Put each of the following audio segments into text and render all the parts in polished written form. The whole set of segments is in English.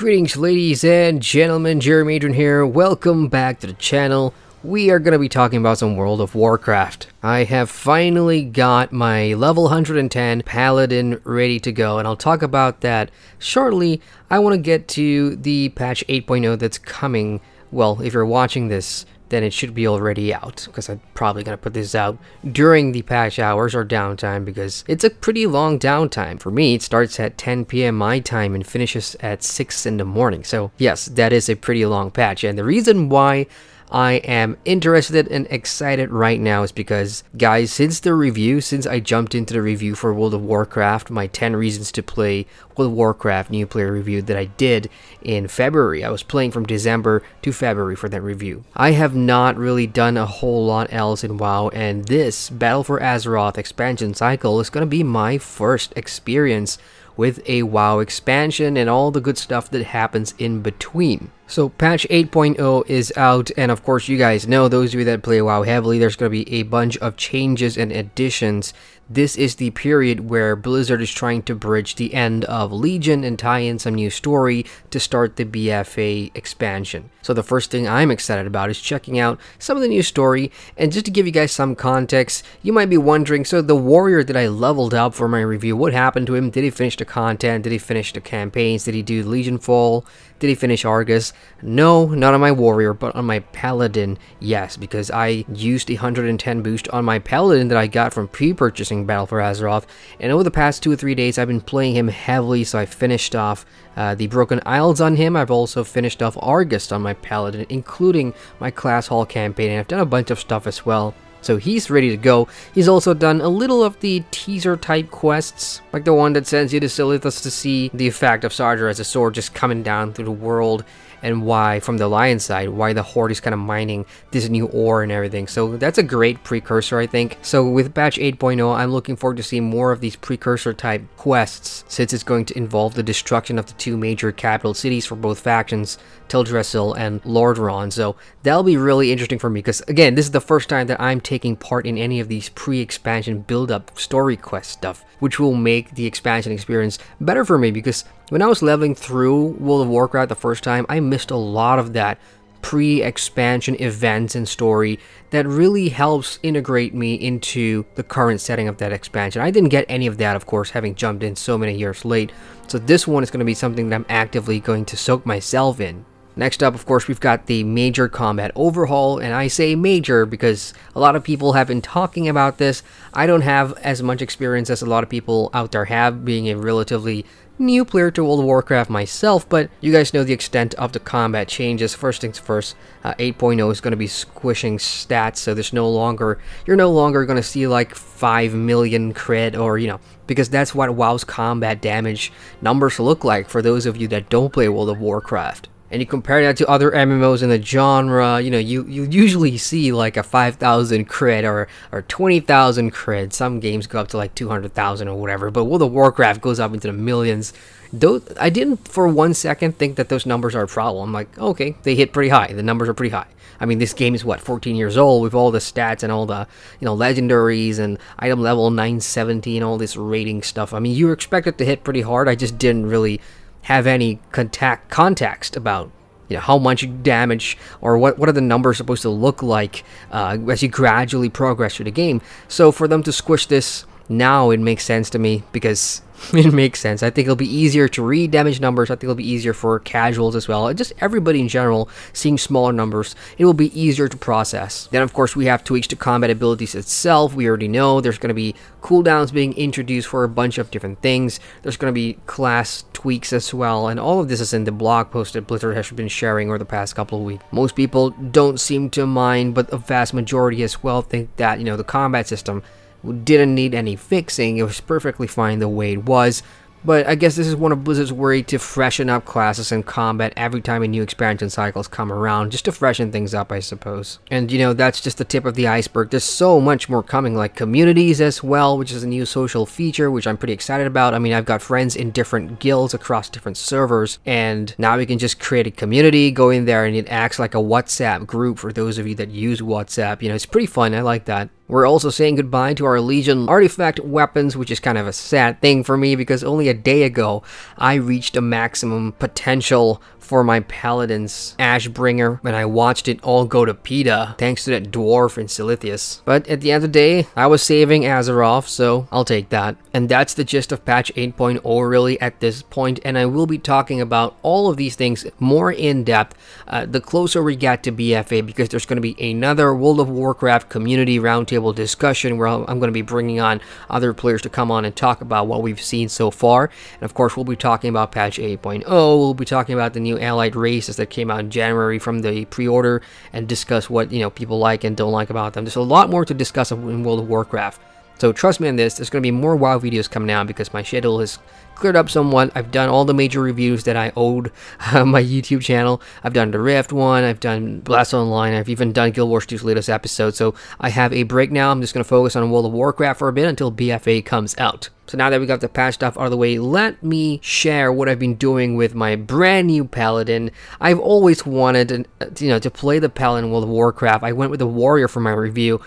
Greetings ladies and gentlemen, Adrian here. Welcome back to the channel. We are going to be talking about some World of Warcraft. I have finally got my level 110 Paladin ready to go, and I'll talk about that shortly. I want to get to the patch 8.0 that's coming. Well, if you're watching this, then it should be already out, because I'm probably going to put this out during the patch hours or downtime, because it's a pretty long downtime. For me, it starts at 10 p.m. my time and finishes at 6 in the morning. So yes, that is a pretty long patch, and the reason why I am interested and excited right now is because, guys, since I jumped into the review for World of Warcraft, my 10 reasons to play World of Warcraft new player review that I did in February. I was playing from December to February for that review. I have not really done a whole lot else in WoW, and this Battle for Azeroth expansion cycle is going to be my first experience with a WoW expansion and all the good stuff that happens in between. So patch 8.0 is out, and of course you guys know, those of you that play WoW heavily, there's going to be a bunch of changes and additions. This is the period where Blizzard is trying to bridge the end of Legion and tie in some new story to start the BFA expansion. So the first thing I'm excited about is checking out some of the new story, and just to give you guys some context, you might be wondering, so the warrior that I leveled up for my review, what happened to him? Did he finish the content? Did he finish the campaigns? Did he do Legion Fall? Did he finish Argus? No, not on my warrior, but on my Paladin, yes, because I used the 110 boost on my Paladin that I got from pre-purchasing Battle for Azeroth, and over the past 2 or 3 days I've been playing him heavily, so I finished off the Broken Isles on him. I've also finished off Argus on my Paladin, including my Class Hall campaign, and I've done a bunch of stuff as well. So he's ready to go. He's also done a little of the teaser type quests, like the one that sends you to Silithus to see the effect of Sarger as a sword just coming down through the world, and why, from the Lion side, why the Horde is kind of mining this new ore and everything. So that's a great precursor, I think. So with patch 8.0, I'm looking forward to seeing more of these precursor type quests, since it's going to involve the destruction of the 2 major capital cities for both factions, Teldrassil and Lordran. So that'll be really interesting for me, because again, this is the first time that I'm taking part in any of these pre-expansion build-up story quest stuff, which will make the expansion experience better for me, because when I was leveling through World of Warcraft the first time, I missed a lot of that pre-expansion events and story that really helps integrate me into the current setting of that expansion. I didn't get any of that, of course, having jumped in so many years late. So this one is going to be something that I'm actively going to soak myself in. Next up, of course, we've got the major combat overhaul, and I say major because a lot of people have been talking about this. I don't have as much experience as a lot of people out there have, being a relatively new player to World of Warcraft myself, but you guys know the extent of the combat changes. First things first, 8.0 is going to be squishing stats, so you're no longer going to see like 5 million crit, or because that's what WoW's combat damage numbers look like for those of you that don't play World of Warcraft. And you compare that to other MMOs in the genre, you usually see like a 5,000 crit or 20,000 crit. Some games go up to like 200,000 or whatever, but World of Warcraft goes up into the millions. I didn't for 1 second think that those numbers are a problem. I'm like, okay, they hit pretty high. The numbers are pretty high. I mean, this game is what, 14 years old, with all the stats and all the, legendaries and item level 970 and all this rating stuff. I mean, you expect it to hit pretty hard. I just didn't really have any context about how much damage or what are the numbers supposed to look like as you gradually progress through the game. So for them to squish this now, it makes sense to me, because it makes sense. I think it'll be easier to read damage numbers. I think it'll be easier for casuals as well, and just everybody in general seeing smaller numbers. It will be easier to process. Then of course we have tweaks to combat abilities itself. We already know there's going to be cooldowns being introduced for a bunch of different things. There's going to be class tweaks as well, and all of this is in the blog post that Blizzard has been sharing over the past couple of weeks. Most people don't seem to mind, but a vast majority as well think that the combat system didn't need any fixing. It was perfectly fine the way it was. But I guess this is one of Blizzard's way to freshen up classes and combat every time a new expansion cycles come around, just to freshen things up, I suppose. And that's just the tip of the iceberg. There's so much more coming, like communities as well, which is a new social feature, which I'm pretty excited about. I mean, I've got friends in different guilds across different servers, and now we can just create a community, go in there, and it acts like a WhatsApp group for those of you that use WhatsApp. It's pretty fun. I like that. We're also saying goodbye to our Legion artifact weapons, which is kind of a sad thing for me because only a day ago I reached a maximum potential for my Paladin's Ashbringer, and I watched it all go to PETA thanks to that dwarf in Silithius. But at the end of the day, I was saving Azeroth, so I'll take that. And that's the gist of patch 8.0 really at this point, and I will be talking about all of these things more in depth the closer we get to BFA, because there's going to be another World of Warcraft community roundtable discussion where I'm going to be bringing on other players to come on and talk about what we've seen so far. And of course, we'll be talking about patch 8.0, we'll be talking about the new allied races that came out in January from the pre-order, and discuss what, you know, people like and don't like about them. There's a lot more to discuss in World of Warcraft. So trust me on this, there's going to be more WoW videos coming out because my schedule has cleared up somewhat. I've done all the major reviews that I owed my YouTube channel. I've done the Rift one, I've done Blast Online, I've even done Guild Wars 2's latest episode. So I have a break now. I'm just going to focus on World of Warcraft for a bit until BFA comes out. So now that we got the patch stuff out of the way, let me share what I've been doing with my brand new Paladin. I've always wanted to play the Paladin in World of Warcraft. I went with the Warrior for my review.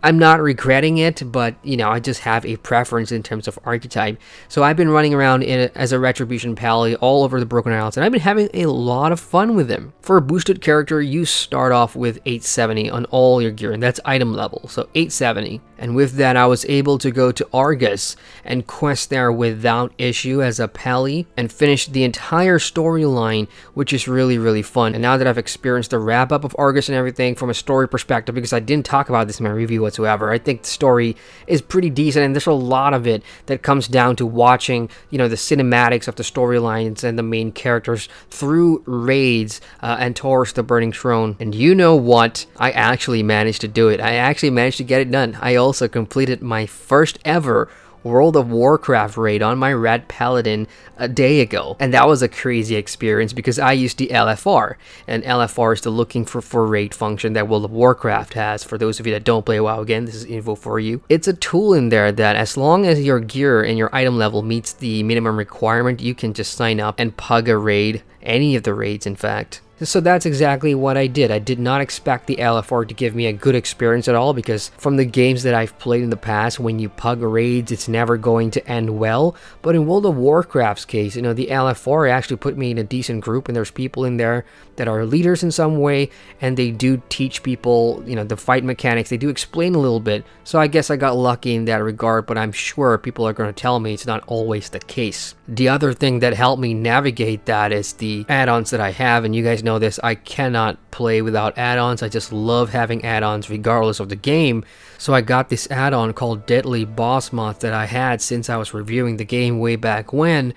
I'm not regretting it, but, you know, I just have a preference in terms of archetype. So I've been running around as a Retribution Pally all over the Broken Isles, and I've been having a lot of fun with him. For a boosted character, you start off with 870 on all your gear, and that's item level, so 870. And with that, I was able to go to Argus and quest there without issue as a Pally, and finish the entire storyline, which is really, really fun. And now that I've experienced the wrap-up of Argus and everything from a story perspective, because I didn't talk about this in my review whatsoever, I think the story is pretty decent, and there's a lot of it that comes down to watching, you know, the cinematics of the storylines and the main characters through raids and towards the Burning Throne. And you know what? I actually managed to do it. I actually managed to get it done. I also completed my first ever World of Warcraft raid on my Red Paladin a day ago, and that was a crazy experience because I used the LFR, and LFR is the looking for raid function that World of Warcraft has. For those of you that don't play WoW, again, this is info for you. It's a tool in there that as long as your gear and your item level meets the minimum requirement, you can just sign up and pug a raid, any of the raids in fact. So that's exactly what I did. I did not expect the LFR to give me a good experience at all, because from the games that I've played in the past, when you pug raids, it's never going to end well. But in World of Warcraft's case, you know, the LFR actually put me in a decent group, and there's people in there that are leaders in some way, and they do teach people, you know, the fight mechanics. They do explain a little bit. So I guess I got lucky in that regard, but I'm sure people are going to tell me it's not always the case. The other thing that helped me navigate that is the add-ons that I have, and you guys know this, I cannot play without add-ons. I just love having add-ons regardless of the game. So I got this add-on called Deadly Boss Mods that I had since I was reviewing the game way back when,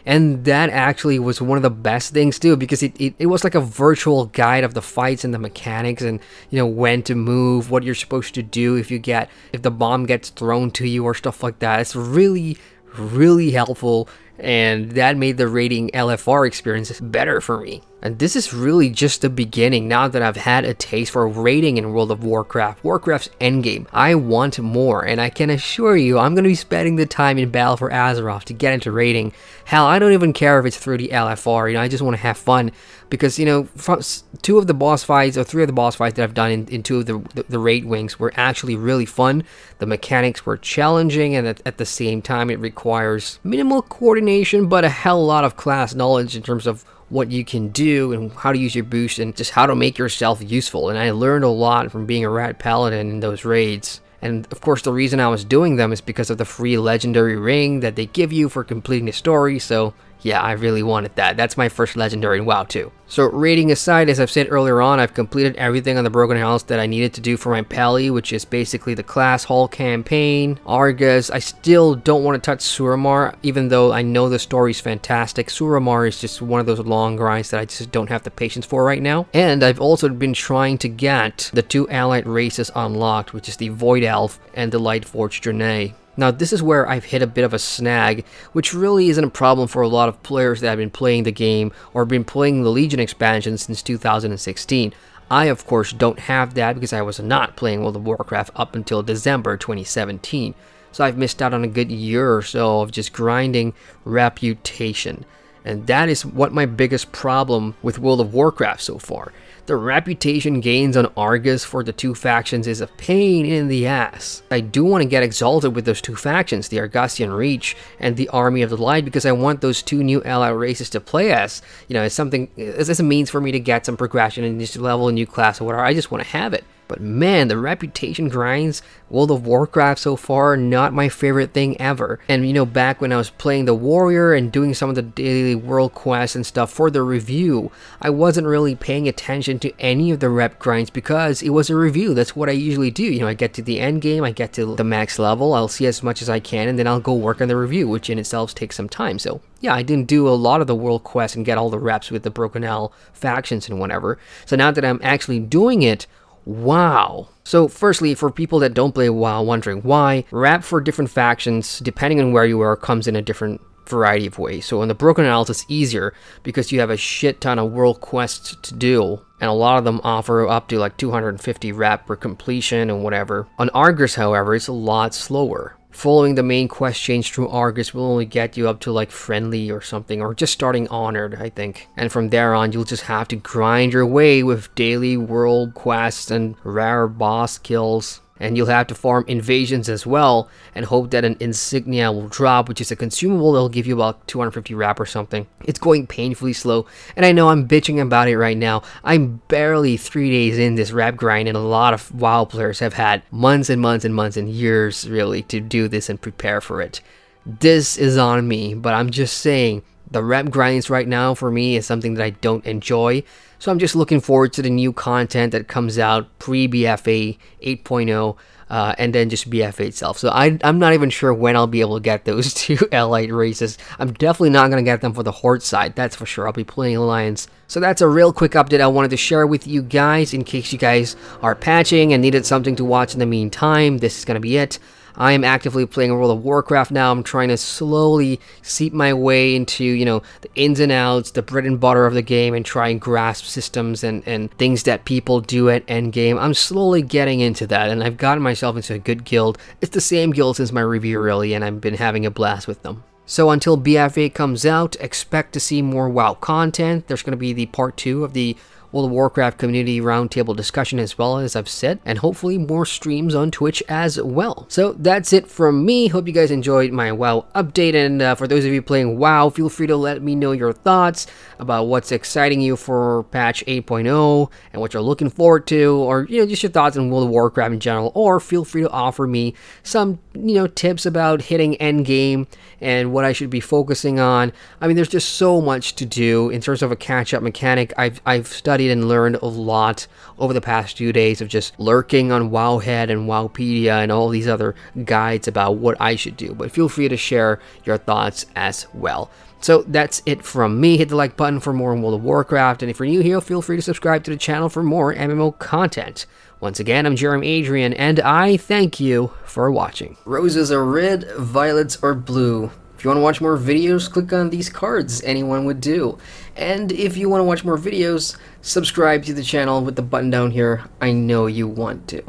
and that actually was one of the best things too, because it was like a virtual guide of the fights and the mechanics, and, you know, when to move, what you're supposed to do if the bomb gets thrown to you or stuff like that. It's really, really helpful, and that made the raiding LFR experience better for me. And this is really just the beginning. Now that I've had a taste for raiding in World of Warcraft, Warcraft's endgame, I want more, and I can assure you I'm going to be spending the time in Battle for Azeroth to get into raiding. Hell, I don't even care if it's through the LFR, you know, I just want to have fun, because, you know, from 2 of the boss fights, or 3 of the boss fights that I've done in 2 of the raid wings were actually really fun. The mechanics were challenging, and at the same time it requires minimal coordination, but a hell lot of class knowledge in terms of what you can do and how to use your boost and just how to make yourself useful. And I learned a lot from being a Rat Paladin in those raids. And of course, the reason I was doing them is because of the free legendary ring that they give you for completing the story. So yeah, I really wanted that. That's my first legendary in WoW too. So raiding aside, as I've said earlier on, I've completed everything on the Broken House that I needed to do for my Pally, which is basically the Class Hall campaign, Argus. I still don't want to touch Suramar, even though I know the story's fantastic. Suramar is just one of those long grinds that I just don't have the patience for right now. And I've also been trying to get the 2 allied races unlocked, which is the Void Elf and the Lightforged Draenei. Now this is where I've hit a bit of a snag, which really isn't a problem for a lot of players that have been playing the game or been playing the Legion expansion since 2016. I of course don't have that because I was not playing World of Warcraft up until December 2017. So I've missed out on a good year or so of just grinding reputation. And that is what my biggest problem with World of Warcraft so far. The reputation gains on Argus for the two factions is a pain in the ass. I do want to get exalted with those two factions, the Argosian Reach and the Army of the Light, because I want those two new allied races to play as, you know, as a means for me to get some progression and just level a new class or whatever. I just want to have it. But man, the reputation grinds, World of Warcraft so far, not my favorite thing ever. And you know, back when I was playing the Warrior and doing some of the daily world quests and stuff for the review, I wasn't really paying attention to any of the rep grinds because it was a review. That's what I usually do. You know, I get to the end game, I get to the max level, I'll see as much as I can, and then I'll go work on the review, which in itself takes some time. So yeah, I didn't do a lot of the world quests and get all the reps with the Broken Owl factions and whatever. So now that I'm actually doing it, wow. So firstly, for people that don't play WoW wondering why, rep for different factions, depending on where you are, comes in a different variety of ways. So on the Broken Isles, it's easier because you have a shit ton of world quests to do, and a lot of them offer up to like 250 rep per completion and whatever. On Argus, however, it's a lot slower. Following the main quest change through Argus will only get you up to like friendly or something, or just starting honored, I think. And from there on, you'll just have to grind your way with daily world quests and rare boss kills. And you'll have to farm invasions as well and hope that an insignia will drop, which is a consumable that'll give you about 250 rep or something. It's going painfully slow, and I know I'm bitching about it right now. I'm barely 3 days in this rep grind, and a lot of WoW players have had months and months and months and years really to do this and prepare for it. This is on me, but I'm just saying, the rep grinds right now for me is something that I don't enjoy. So I'm just looking forward to the new content that comes out pre-BFA 8.0 and then just BFA itself. So I'm not even sure when I'll be able to get those two allied races. I'm definitely not going to get them for the Horde side, that's for sure. I'll be playing Alliance. So that's a real quick update I wanted to share with you guys in case you guys are patching and needed something to watch in the meantime. This is going to be it. I am actively playing World of Warcraft now. I'm trying to slowly seep my way into, you know, the ins and outs, the bread and butter of the game, and try and grasp systems and things that people do at endgame. I'm slowly getting into that, and I've gotten myself into a good guild. It's the same guild since my review, really, and I've been having a blast with them. So until BFA comes out, expect to see more WoW content. There's going to be the part 2 of the World of Warcraft community roundtable discussion as well, as I've said, and hopefully more streams on Twitch as well. So that's it from me. Hope you guys enjoyed my WoW update, and for those of you playing WoW, feel free to let me know your thoughts about what's exciting you for patch 8.0 and what you're looking forward to, or you know, just your thoughts on World of Warcraft in general, or feel free to offer me some, you know, tips about hitting endgame and what I should be focusing on. I mean, there's just so much to do in terms of a catch-up mechanic. I've studied and learned a lot over the past few days of just lurking on Wowhead and Wowpedia and all these other guides about what I should do, but feel free to share your thoughts as well. So that's it from me. Hit the like button for more on World of Warcraft, and if you're new here, feel free to subscribe to the channel for more MMO content. Once again, I'm Adrian, and I thank you for watching. Roses are red, violets are blue. If you want to watch more videos, click on these cards. Anyone would do. And if you want to watch more videos, subscribe to the channel with the button down here. I know you want to.